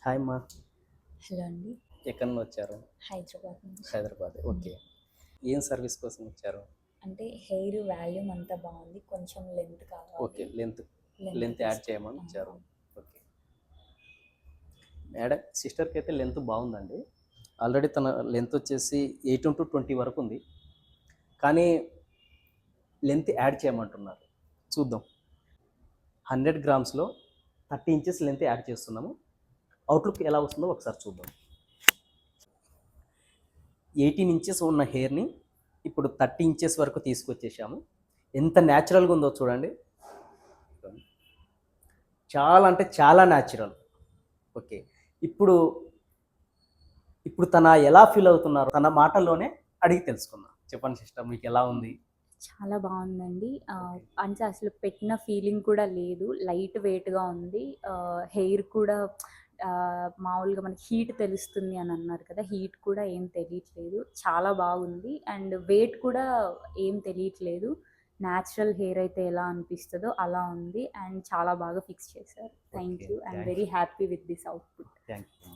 Hi అమ్మా. Hello అండి. ఎక్కడి నుంచి వచ్చారు? హైదరాబాద్ నుంచి. హైదరాబాద్. ఓకే. ఏం సర్వీస్ కోసం వచ్చారు? అంటే హెయిర్ వాల్యూమ్ అంతా బాగుంది. కొంచెం లెంత్ ఓకే. కావాలి. లెంత్ లెంత్ లెంత్ యాడ్ చేయమని వచ్చారు. అవును. ఓకే. మేడం సిస్టర్కి అయితే లెంత్ బాగుందండి. ఆల్రెడీ తన లెంత్ వచ్చేసి 18-20 వరకు ఉంది. కానీ లెంత్ యాడ్ చేయమంటున్నారు. చూద్దాం. 100 గ్రామ్స్లో 30 ఇంచెస్ లెంత్ యాడ్ చేస్తున్నాము. అవుట్లుక్ ఎలా వస్తుందో ఒకసారి చూద్దాం. 18 ఇంచెస్ ఉన్న హెయిర్ని ఇప్పుడు 30 ఇంచెస్ వరకు తీసుకొచ్చేసాము. ఎంత న్యాచురల్గా ఉందో చూడండి. చాలా అంటే చాలా న్యాచురల్. ఓకే. ఇప్పుడు ఇప్పుడు తన ఎలా ఫీల్ అవుతున్నారు తన మాటల్లోనే అడిగి తెలుసుకుందాం. చెప్పండి సిస్టర్, మీకు ఎలా ఉంది? చాలా బాగుందండి. ఓకే. అంటే అసలు పెట్టిన ఫీలింగ్ కూడా లేదు. లైట్ వెయిట్‌గా ఉంది. హెయిర్ కూడా మామూలుగా మనకి హీట్ తెలుస్తుంది అని అన్నారు కదా! హీట్ కూడా ఏం తెలియట్లేదు. చాలా బాగుంది. అండ్ వెయిట్ కూడా ఏం తెలియట్లేదు. న్యాచురల్ హెయిర్ అయితే ఎలా అనిపిస్తదో అలా ఉంది. అండ్ చాలా బాగా ఫిక్స్ చేశారు. Thank okay. You. I'm thank very happy with this output. Thank you.